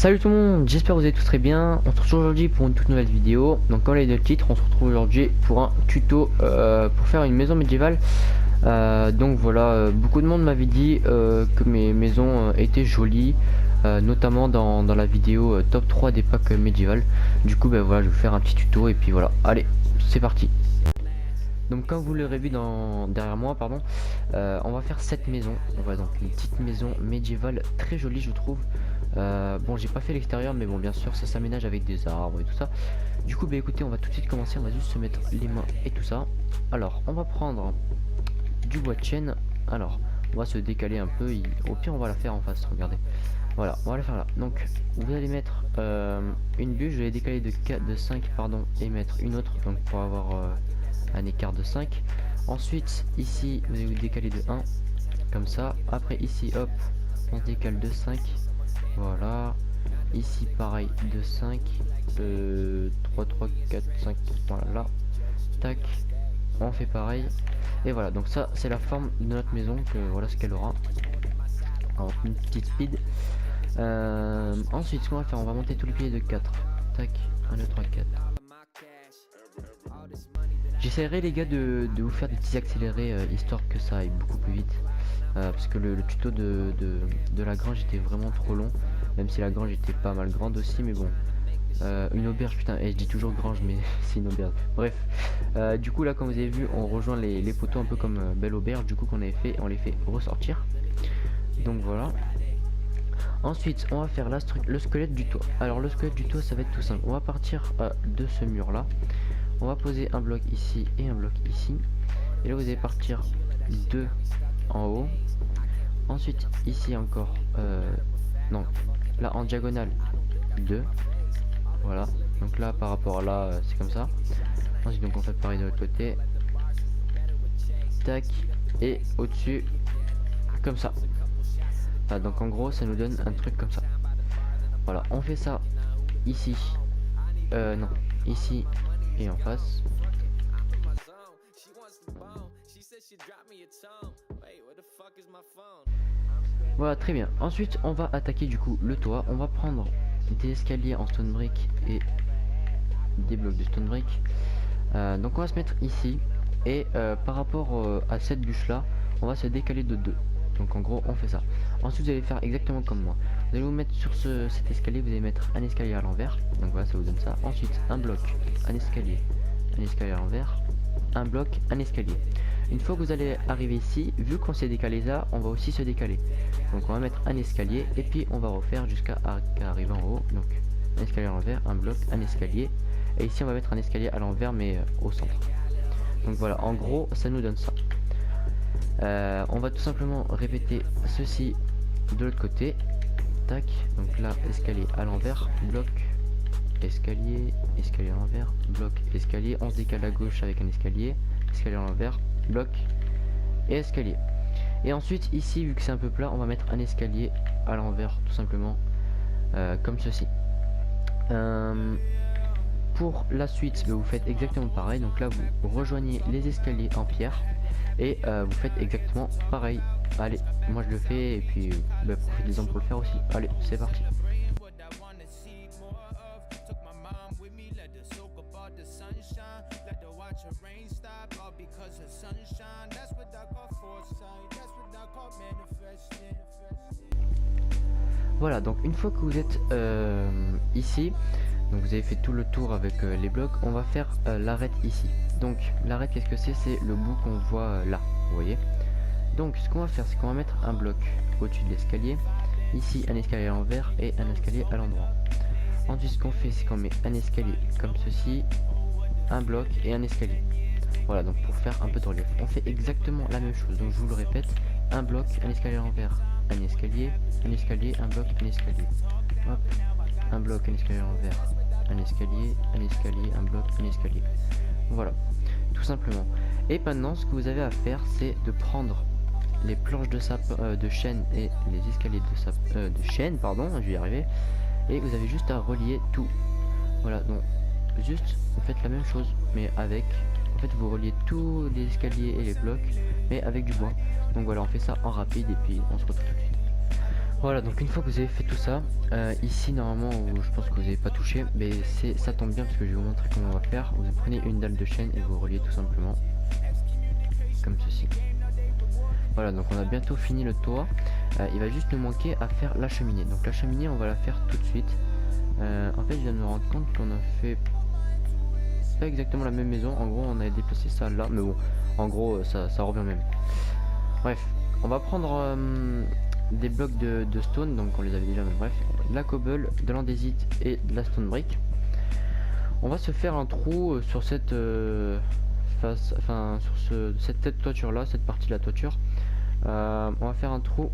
Salut tout le monde, j'espère que vous allez tous très bien. On se retrouve aujourd'hui pour une toute nouvelle vidéo. Donc comme l'a dit le titre, on se retrouve aujourd'hui pour un tuto pour faire une maison médiévale. Donc voilà, beaucoup de monde m'avait dit que mes maisons étaient jolies, notamment dans la vidéo top 3 des packs médiévales. Du coup ben voilà, je vais faire un petit tuto et puis voilà, allez, c'est parti. Donc comme vous l'aurez vu derrière moi, pardon, on va faire cette maison. Voilà, donc une petite maison médiévale très jolie je trouve. Bon, j'ai pas fait l'extérieur, mais bon, bien sûr ça s'aménage avec des arbres et tout ça. Du coup bah écoutez, on va tout de suite commencer, on va juste se mettre les mains et tout ça. Alors on va prendre du bois de chêne. Alors on va se décaler un peu, au pire on va la faire en face, regardez. Voilà, on va la faire là. Donc vous allez mettre une bûche, je vais décaler de 5 pardon, et mettre une autre, donc pour avoir un écart de 5. Ensuite ici vous allez vous décaler de 1 comme ça. Après ici hop, on se décale de 5. Voilà, ici pareil de 5, 3, 3, 4, 5, voilà là, tac, on fait pareil, et voilà, donc ça c'est la forme de notre maison, que voilà ce qu'elle aura. Alors une petite speed. Ensuite ce qu'on va faire, on va monter tous les piliers de 4, tac, 1, 2, 3, 4. J'essaierai les gars de vous faire des petits accélérés histoire que ça aille beaucoup plus vite. Parce que le tuto de la grange était vraiment trop long, même si la grange était pas mal grande aussi, mais bon, une auberge, putain, et je dis toujours grange mais c'est une auberge, bref. Du coup là comme vous avez vu, on rejoint les poteaux un peu comme belle auberge du coup qu'on avait fait, on les fait ressortir, donc voilà. Ensuite on va faire le squelette du toit. Alors le squelette du toit ça va être tout simple, on va partir de ce mur là, on va poser un bloc ici et un bloc ici, et là vous allez partir deux en haut, ensuite ici encore non, là en diagonale 2, voilà, donc là par rapport à là c'est comme ça. Ensuite donc on fait pareil de l'autre côté, tac, et au dessus comme ça. Enfin, donc en gros ça nous donne un truc comme ça. Voilà, on fait ça ici, non, ici et en face. Voilà, très bien. Ensuite on va attaquer du coup le toit. On va prendre des escaliers en stone brick et des blocs de stone brick. Donc on va se mettre ici, et par rapport à cette bûche là, on va se décaler de 2. Donc en gros on fait ça. Ensuite vous allez faire exactement comme moi. Vous allez vous mettre sur cet escalier, vous allez mettre un escalier à l'envers. Donc voilà, ça vous donne ça. Ensuite un bloc, un escalier à l'envers, un bloc, un escalier. Une fois que vous allez arriver ici, vu qu'on s'est décalé là, on va aussi se décaler. Donc on va mettre un escalier et puis on va refaire jusqu'à arriver en haut. Donc un escalier à l'envers, un bloc, un escalier. Et ici on va mettre un escalier à l'envers mais au centre. Donc voilà, en gros ça nous donne ça. On va tout simplement répéter ceci de l'autre côté. Tac, donc là escalier à l'envers, bloc, escalier, escalier à l'envers, bloc, escalier. On se décale à gauche avec un escalier, escalier à l'envers, bloc et escalier. Et ensuite ici, vu que c'est un peu plat, on va mettre un escalier à l'envers tout simplement, comme ceci. Pour la suite vous faites exactement pareil. Donc là vous rejoignez les escaliers en pierre et vous faites exactement pareil. Allez, moi je le fais et puis profitez-en pour le faire aussi. Allez, c'est parti. Voilà, donc une fois que vous êtes ici, donc vous avez fait tout le tour avec les blocs, on va faire l'arête ici. Donc l'arête, qu'est-ce que c'est? C'est le bout qu'on voit là, vous voyez. Donc ce qu'on va faire, c'est qu'on va mettre un bloc au-dessus de l'escalier, ici un escalier à l'envers et un escalier à l'endroit. Ensuite ce qu'on fait, c'est qu'on met un escalier comme ceci, un bloc et un escalier. Voilà, donc pour faire un peu de relief, on fait exactement la même chose. Donc je vous le répète, un bloc, un escalier à l'envers, un escalier, un bloc, un escalier. Hop, un bloc, un escalier à l'envers, un escalier, un bloc, un escalier. Voilà, tout simplement. Et maintenant ce que vous avez à faire, c'est de prendre les planches de chêne et les escaliers de chêne, pardon, je vais y arriver, et vous avez juste à relier tout. Voilà, donc juste vous faites la même chose mais avec, en fait vous reliez tous les escaliers et les blocs mais avec du bois. Donc voilà, on fait ça en rapide et puis on se retrouve tout de suite. Voilà, donc une fois que vous avez fait tout ça, ici normalement je pense que vous n'avez pas touché, mais ça tombe bien parce que je vais vous montrer comment on va faire. Vous prenez une dalle de chaîne et vous reliez tout simplement comme ceci. Voilà, donc on a bientôt fini le toit. Il va juste nous manquer à faire la cheminée. Donc la cheminée on va la faire tout de suite. En fait je viens de me rendre compte qu'on a fait pas exactement la même maison. En gros on a déplacé ça là, mais bon en gros ça revient même. Bref, on va prendre des blocs de stone, donc on les avait déjà, mais bref, de la cobble, de l'andésite et de la stone brick. On va se faire un trou sur cette cette toiture là, cette partie de la toiture. On va faire un trou.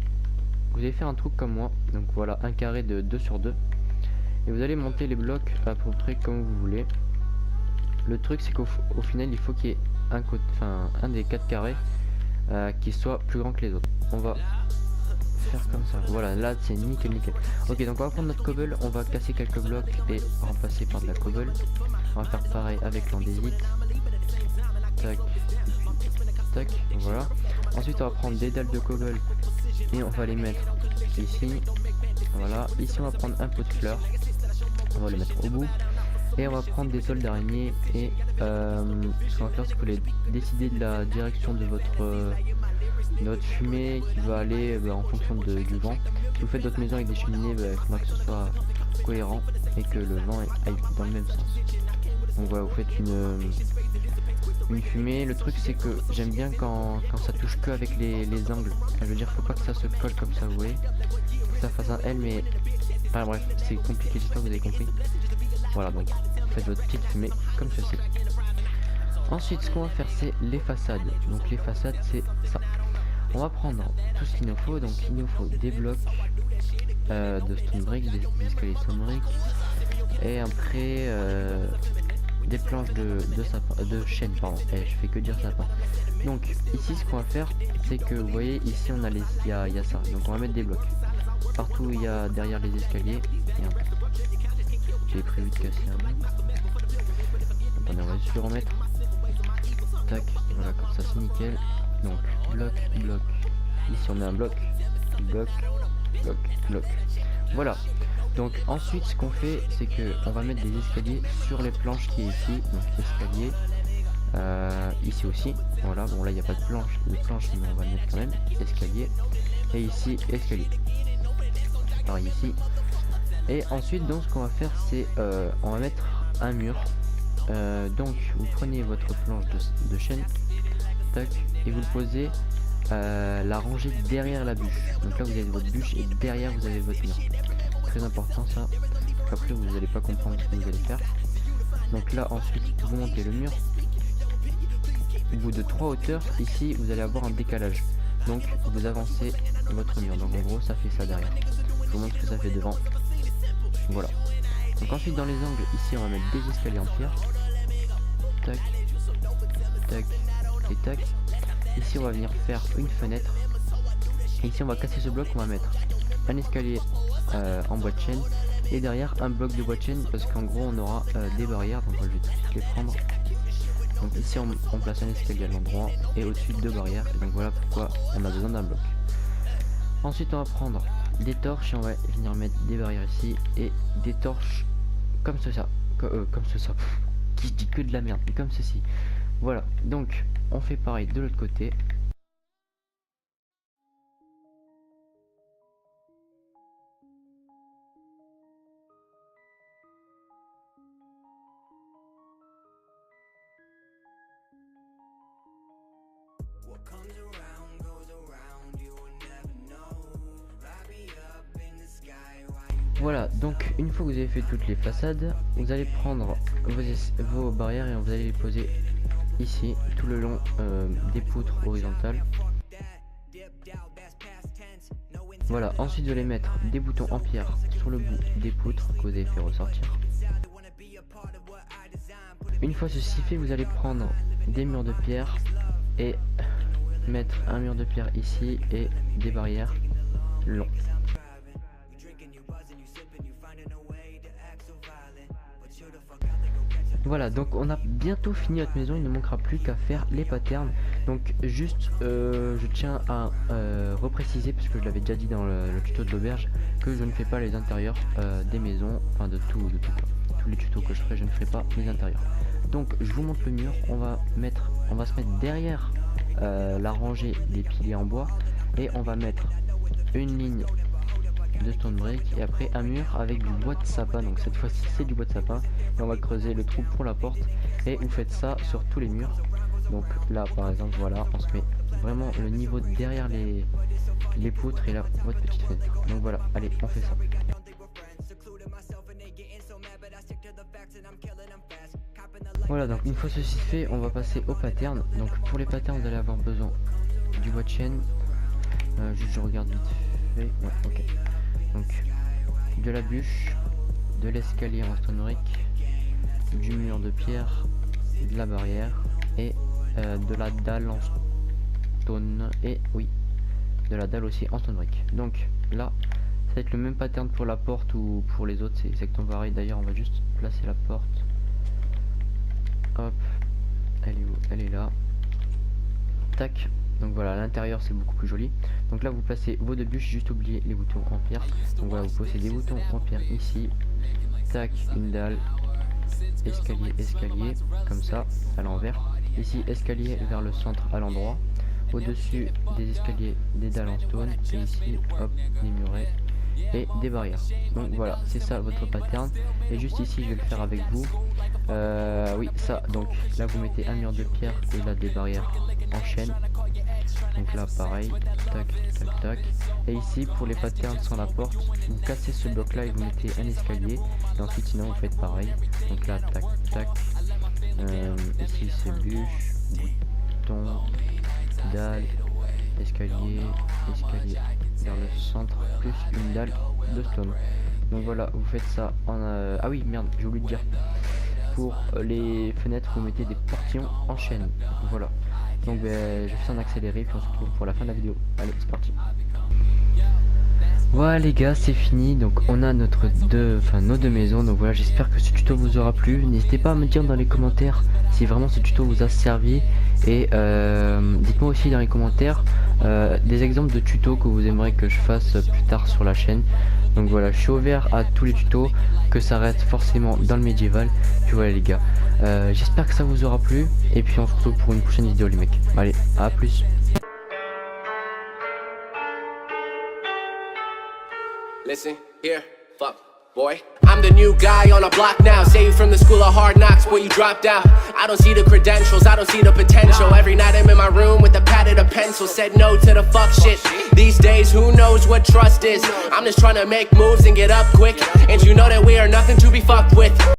Vous allez faire un trou comme moi, donc voilà, un carré de 2 sur 2 et vous allez monter les blocs à peu près comme vous voulez. Le truc c'est qu'au final il faut qu'il y ait un des 4 carrés qui soit plus grand que les autres. On va faire comme ça, voilà, là c'est nickel. Ok, donc on va prendre notre cobble, on va casser quelques blocs et remplacer par de la cobble. On va faire pareil avec l'andésite. Tac, tac, voilà. Ensuite on va prendre des dalles de cobble et on va les mettre ici. Voilà, ici on va prendre un pot de fleurs, on va les mettre au bout. Et on va prendre des toiles d'araignée et ce qu'on va faire c'est que vous allez décider de la direction de notre fumée qui va aller en fonction du vent. Si vous faites votre maison avec des cheminées, il faudra que ce soit cohérent et que le vent aille dans le même sens. Donc voilà, vous faites une fumée. Le truc c'est que j'aime bien quand ça touche que avec les angles. Je veux dire, faut pas que ça se colle comme ça, vous voyez. Faut que ça fasse un L, mais enfin bref, c'est compliqué, j'espère que vous avez compris. Voilà, donc faites votre petite fumée comme ceci. Ensuite ce qu'on va faire c'est les façades. Donc les façades c'est ça. On va prendre tout ce qu'il nous faut. Donc il nous faut des blocs de stone brick, des escaliers stone brick, et après des planches de chêne, pardon. Et je fais que dire sapin. Donc ici ce qu'on va faire c'est que vous voyez ici on a il y a ça. Donc on va mettre des blocs partout où il y a derrière les escaliers. J'ai prévu de casser un bloc. Attendez, on va juste le remettre. Tac, voilà, comme ça c'est nickel. Donc bloc, bloc. Ici on met un bloc, bloc, bloc, bloc. Voilà. Donc ensuite ce qu'on fait c'est que on va mettre des escaliers sur les planches qui est ici. Donc escalier. Ici aussi. Voilà, bon là il n'y a pas de planche, mais on va le mettre quand même. Escalier. Et ici escalier. Pareil ici. Et ensuite donc ce qu'on va faire c'est on va mettre un mur. Donc vous prenez votre planche de chêne, tac, et vous le posez la rangée derrière la bûche. Donc là vous avez votre bûche et derrière vous avez votre mur. Très important ça. Après vous n'allez pas comprendre ce que vous allez faire. Donc là ensuite vous montez le mur. Au bout de 3 hauteurs, ici vous allez avoir un décalage. Donc vous avancez votre mur. Donc en gros ça fait ça derrière. Je vous montre ce que ça fait devant. Voilà. Donc ensuite dans les angles, ici on va mettre des escaliers en pierre. Tac, tac et tac. Ici on va venir faire une fenêtre. Et ici on va casser ce bloc, on va mettre un escalier en bois de chaîne. Et derrière un bloc de bois de chaîne parce qu'en gros on aura des barrières. Donc je vais tout de suite les prendre. Donc ici on place un escalier à l'endroit et au-dessus 2 barrières. Et donc voilà pourquoi on a besoin d'un bloc. Ensuite on va prendre des torches et on va venir mettre des barrières ici et des torches comme ça, comme ça, qui dit que de la merde, comme ceci. Voilà, donc on fait pareil de l'autre côté. Voilà, donc une fois que vous avez fait toutes les façades, vous allez prendre vos barrières et vous allez les poser ici, tout le long des poutres horizontales. Voilà, ensuite vous allez mettre des boutons en pierre sur le bout des poutres que vous avez fait ressortir. Une fois ceci fait, vous allez prendre des murs de pierre et mettre un mur de pierre ici et des barrières longs. Voilà, donc on a bientôt fini notre maison, il ne manquera plus qu'à faire les patterns. Donc juste, je tiens à repréciser, parce que je l'avais déjà dit dans le tuto de l'auberge, que je ne fais pas les intérieurs des maisons, enfin de tout quoi. Tous les tutos que je ferai, je ne ferai pas les intérieurs. Donc je vous montre le mur, on va se mettre derrière la rangée des piliers en bois, et on va mettre une ligne de stone brick et après un mur avec du bois de sapin. Donc cette fois-ci c'est du bois de sapin, et on va creuser le trou pour la porte, et vous faites ça sur tous les murs. Donc là par exemple, voilà, on se met vraiment le niveau derrière les poutres, et là votre petite fenêtre. Donc voilà, allez, on fait ça. Voilà, donc une fois ceci fait, on va passer au pattern. Donc pour les patterns, vous allez avoir besoin du bois de chêne, juste je regarde vite fait, ouais, ok. Donc de la bûche, de l'escalier en stone brick, du mur de pierre, de la barrière, et de la dalle en stone, et oui, de la dalle aussi en stone brick. Donc là ça va être le même pattern pour la porte ou pour les autres, c'est exactement pareil. D'ailleurs on va juste placer la porte, hop, elle est où? Elle est là, tac. Donc voilà, à l'intérieur c'est beaucoup plus joli. Donc là vous placez vos deux bûches, juste oubliez les boutons en pierre. Donc voilà, vous posez des boutons en pierre ici, tac, une dalle, escalier, escalier, comme ça, à l'envers. Ici escalier vers le centre à l'endroit, au dessus des escaliers, des dalles en stone, et ici hop, des murets et des barrières. Donc voilà, c'est ça votre pattern. Et juste ici je vais le faire avec vous, oui ça, donc là vous mettez un mur de pierre et là des barrières en chaîne. Donc là pareil, tac tac tac. Et ici pour les patterns sans la porte, vous cassez ce bloc là et vous mettez un escalier, et ensuite sinon vous faites pareil. Donc là tac tac, ici c'est bûche, bouton, dalle, escalier, escalier vers le centre, plus une dalle de stone. Donc voilà, vous faites ça en ah oui merde, j'ai oublié de dire, pour les fenêtres vous mettez des portillons en chaîne. Voilà, donc je fais ça en accéléré, puis on se retrouve pour la fin de la vidéo. Allez, c'est parti. Voilà les gars, c'est fini. Donc on a nos deux maisons. Donc voilà, j'espère que ce tuto vous aura plu. N'hésitez pas à me dire dans les commentaires si vraiment ce tuto vous a servi, et dites-moi aussi dans les commentaires des exemples de tutos que vous aimeriez que je fasse plus tard sur la chaîne. Donc voilà, je suis ouvert à tous les tutos, que ça reste forcément dans le médiéval. Puis voilà les gars, j'espère que ça vous aura plu, et puis on se retrouve pour une prochaine vidéo les mecs. Allez, à plus. Listen, here, fuck, boy. I'm the new guy on the block now. Say you from the school of hard knocks, boy, you dropped out. I don't see the credentials, I don't see the potential. Every night I'm in my room with a pad and a pencil. Said no to the fuck shit. These days, who knows what trust is? I'm just trying to make moves and get up quick. And you know that we are nothing to be fucked with.